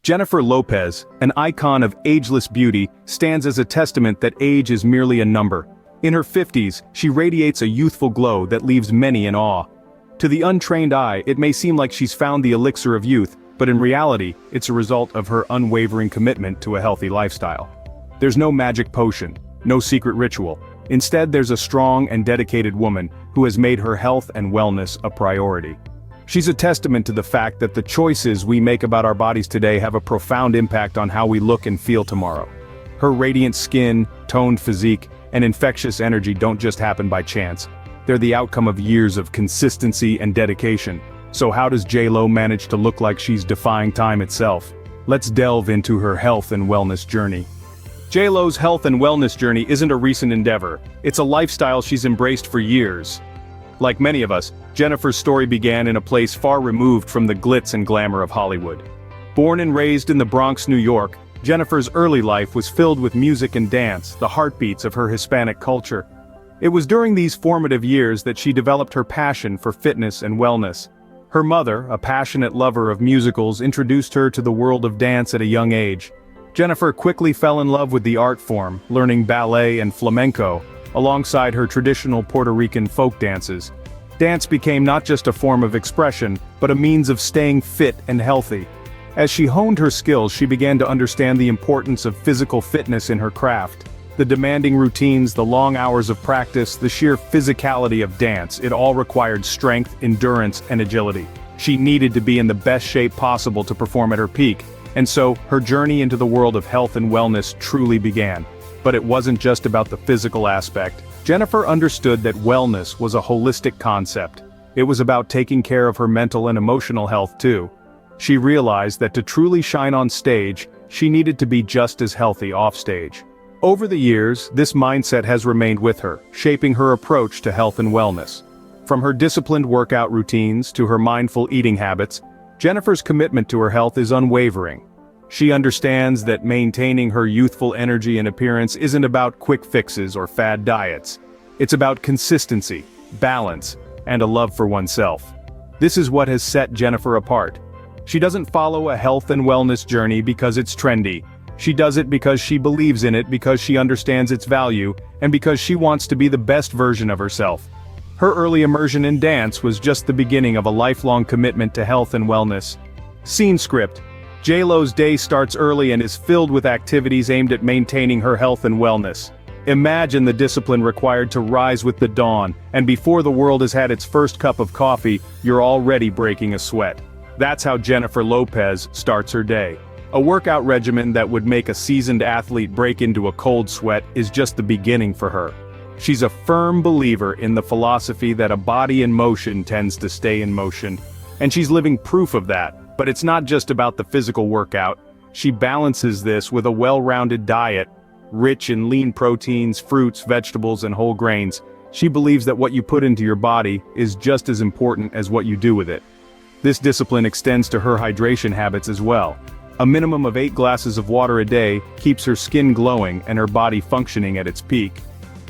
Jennifer Lopez, an icon of ageless beauty, stands as a testament that age is merely a number. In her 50s, she radiates a youthful glow that leaves many in awe. To the untrained eye, it may seem like she's found the elixir of youth, but in reality, it's a result of her unwavering commitment to a healthy lifestyle. There's no magic potion, no secret ritual. Instead, there's a strong and dedicated woman who has made her health and wellness a priority. She's a testament to the fact that the choices we make about our bodies today have a profound impact on how we look and feel tomorrow. Her radiant skin, toned physique, and infectious energy don't just happen by chance. They're the outcome of years of consistency and dedication. So how does J.Lo manage to look like she's defying time itself? Let's delve into her health and wellness journey. J.Lo's health and wellness journey isn't a recent endeavor. It's a lifestyle she's embraced for years. Like many of us, Jennifer's story began in a place far removed from the glitz and glamour of Hollywood. Born and raised in the Bronx, New York, Jennifer's early life was filled with music and dance, the heartbeats of her Hispanic culture. It was during these formative years that she developed her passion for fitness and wellness. Her mother, a passionate lover of musicals, introduced her to the world of dance at a young age. Jennifer quickly fell in love with the art form, learning ballet and flamenco, alongside her traditional Puerto Rican folk dances. Dance became not just a form of expression, but a means of staying fit and healthy. As she honed her skills, she began to understand the importance of physical fitness in her craft. The demanding routines, the long hours of practice, the sheer physicality of dance, it all required strength, endurance, and agility. She needed to be in the best shape possible to perform at her peak, and so, her journey into the world of health and wellness truly began. But it wasn't just about the physical aspect. Jennifer understood that wellness was a holistic concept. It was about taking care of her mental and emotional health too. She realized that to truly shine on stage, she needed to be just as healthy offstage. Over the years, this mindset has remained with her, shaping her approach to health and wellness. From her disciplined workout routines to her mindful eating habits, Jennifer's commitment to her health is unwavering. She understands that maintaining her youthful energy and appearance isn't about quick fixes or fad diets. It's about consistency, balance, and a love for oneself. This is what has set Jennifer apart. She doesn't follow a health and wellness journey because it's trendy. She does it because she believes in it, because she understands its value, and because she wants to be the best version of herself. Her early immersion in dance was just the beginning of a lifelong commitment to health and wellness. Scene script. J.Lo's day starts early and is filled with activities aimed at maintaining her health and wellness. Imagine the discipline required to rise with the dawn, and before the world has had its first cup of coffee, you're already breaking a sweat. That's how Jennifer Lopez starts her day. A workout regimen that would make a seasoned athlete break into a cold sweat is just the beginning for her. She's a firm believer in the philosophy that a body in motion tends to stay in motion. And she's living proof of that, but it's not just about the physical workout. She balances this with a well-rounded diet, rich in lean proteins, fruits, vegetables, and whole grains. She believes that what you put into your body is just as important as what you do with it. This discipline extends to her hydration habits as well. A minimum of 8 glasses of water a day keeps her skin glowing and her body functioning at its peak.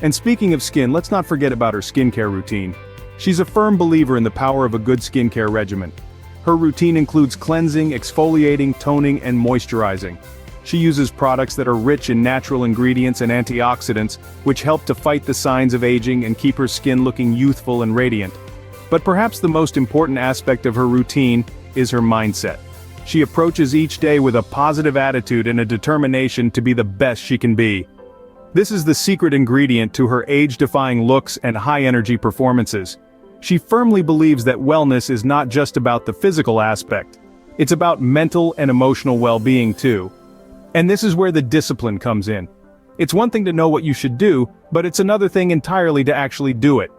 And speaking of skin, let's not forget about her skincare routine. She's a firm believer in the power of a good skincare regimen. Her routine includes cleansing, exfoliating, toning, and moisturizing. She uses products that are rich in natural ingredients and antioxidants, which help to fight the signs of aging and keep her skin looking youthful and radiant. But perhaps the most important aspect of her routine is her mindset. She approaches each day with a positive attitude and a determination to be the best she can be. This is the secret ingredient to her age-defying looks and high-energy performances. She firmly believes that wellness is not just about the physical aspect. It's about mental and emotional well-being too. And this is where the discipline comes in. It's one thing to know what you should do, but it's another thing entirely to actually do it.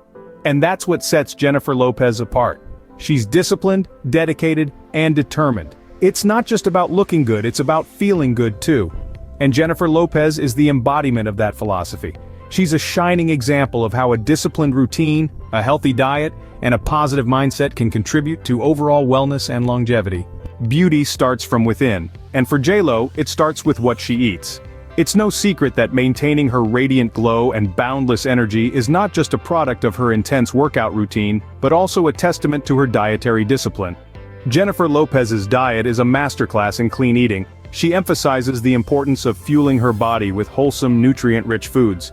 And that's what sets Jennifer Lopez apart. She's disciplined, dedicated, and determined. It's not just about looking good, it's about feeling good too. And Jennifer Lopez is the embodiment of that philosophy. She's a shining example of how a disciplined routine, a healthy diet, and a positive mindset can contribute to overall wellness and longevity. Beauty starts from within, and for J.Lo, it starts with what she eats. It's no secret that maintaining her radiant glow and boundless energy is not just a product of her intense workout routine, but also a testament to her dietary discipline. Jennifer Lopez's diet is a masterclass in clean eating. She emphasizes the importance of fueling her body with wholesome, nutrient-rich foods.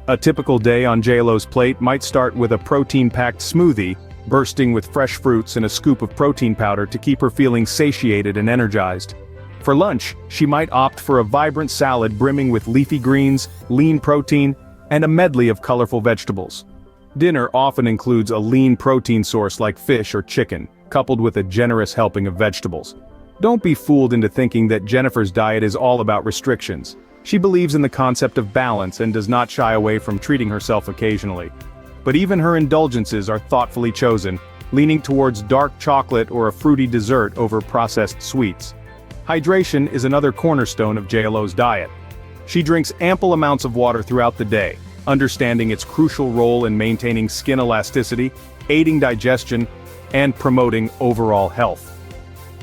A typical day on J.Lo's plate might start with a protein-packed smoothie, bursting with fresh fruits and a scoop of protein powder to keep her feeling satiated and energized. For lunch, she might opt for a vibrant salad brimming with leafy greens, lean protein, and a medley of colorful vegetables. Dinner often includes a lean protein source like fish or chicken, coupled with a generous helping of vegetables. Don't be fooled into thinking that Jennifer's diet is all about restrictions. She believes in the concept of balance and does not shy away from treating herself occasionally. But even her indulgences are thoughtfully chosen, leaning towards dark chocolate or a fruity dessert over processed sweets. Hydration is another cornerstone of J.Lo's diet. She drinks ample amounts of water throughout the day, understanding its crucial role in maintaining skin elasticity, aiding digestion, and promoting overall health.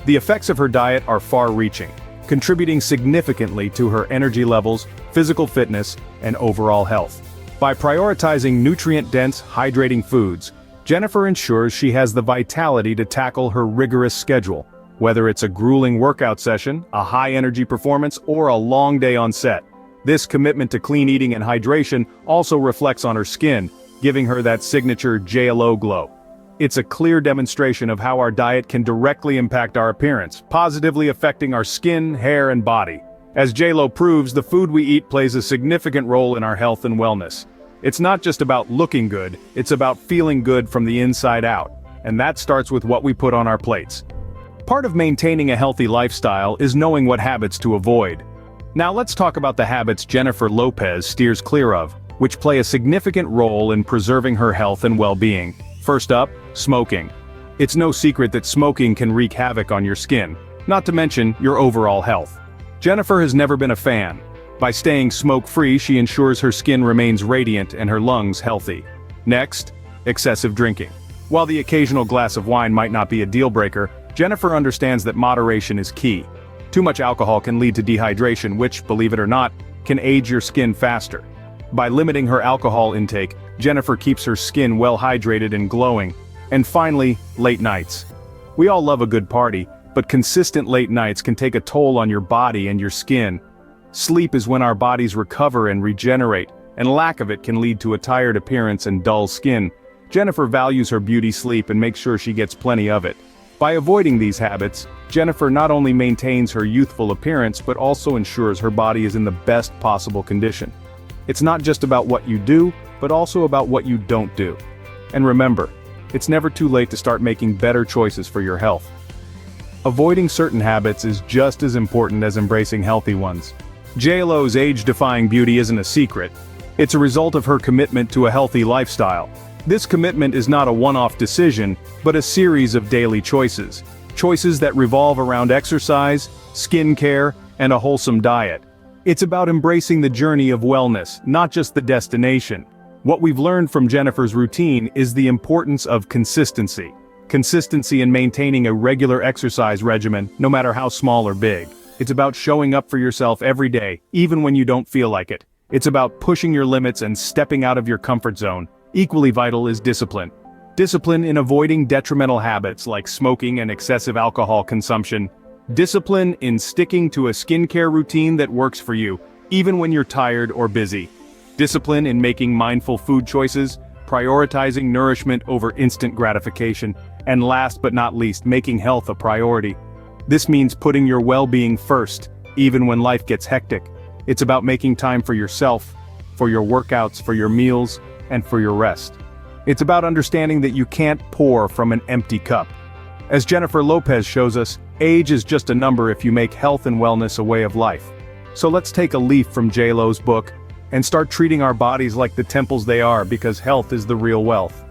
The effects of her diet are far-reaching, contributing significantly to her energy levels, physical fitness, and overall health. By prioritizing nutrient-dense, hydrating foods, Jennifer ensures she has the vitality to tackle her rigorous schedule. Whether it's a grueling workout session, a high-energy performance, or a long day on set, this commitment to clean eating and hydration also reflects on her skin, giving her that signature J.Lo glow. It's a clear demonstration of how our diet can directly impact our appearance, positively affecting our skin, hair, and body. As J.Lo proves, the food we eat plays a significant role in our health and wellness. It's not just about looking good, it's about feeling good from the inside out, and that starts with what we put on our plates. Part of maintaining a healthy lifestyle is knowing what habits to avoid. Now let's talk about the habits Jennifer Lopez steers clear of, which play a significant role in preserving her health and well-being. First up, smoking. It's no secret that smoking can wreak havoc on your skin, not to mention your overall health. Jennifer has never been a fan. By staying smoke-free, she ensures her skin remains radiant and her lungs healthy. Next, excessive drinking. While the occasional glass of wine might not be a deal-breaker, Jennifer understands that moderation is key. Too much alcohol can lead to dehydration, which, believe it or not, can age your skin faster. By limiting her alcohol intake, Jennifer keeps her skin well hydrated and glowing. And finally, late nights. We all love a good party, but consistent late nights can take a toll on your body and your skin. Sleep is when our bodies recover and regenerate, and lack of it can lead to a tired appearance and dull skin. Jennifer values her beauty sleep and makes sure she gets plenty of it. By avoiding these habits, Jennifer not only maintains her youthful appearance but also ensures her body is in the best possible condition. It's not just about what you do, but also about what you don't do. And remember, it's never too late to start making better choices for your health. Avoiding certain habits is just as important as embracing healthy ones. J.Lo's age-defying beauty isn't a secret. It's a result of her commitment to a healthy lifestyle. This commitment is not a one-off decision, but a series of daily choices. Choices that revolve around exercise, skincare, and a wholesome diet. It's about embracing the journey of wellness, not just the destination. What we've learned from Jennifer's routine is the importance of consistency. Consistency in maintaining a regular exercise regimen, no matter how small or big. It's about showing up for yourself every day, even when you don't feel like it. It's about pushing your limits and stepping out of your comfort zone. Equally vital is discipline. Discipline in avoiding detrimental habits like smoking and excessive alcohol consumption. Discipline in sticking to a skincare routine that works for you, even when you're tired or busy. Discipline in making mindful food choices, prioritizing nourishment over instant gratification, and last but not least, making health a priority. This means putting your well-being first, even when life gets hectic. It's about making time for yourself, for your workouts, for your meals, and for your rest. It's about understanding that you can't pour from an empty cup. As Jennifer Lopez shows us, age is just a number if you make health and wellness a way of life. So let's take a leaf from J.Lo's book and start treating our bodies like the temples they are, because health is the real wealth.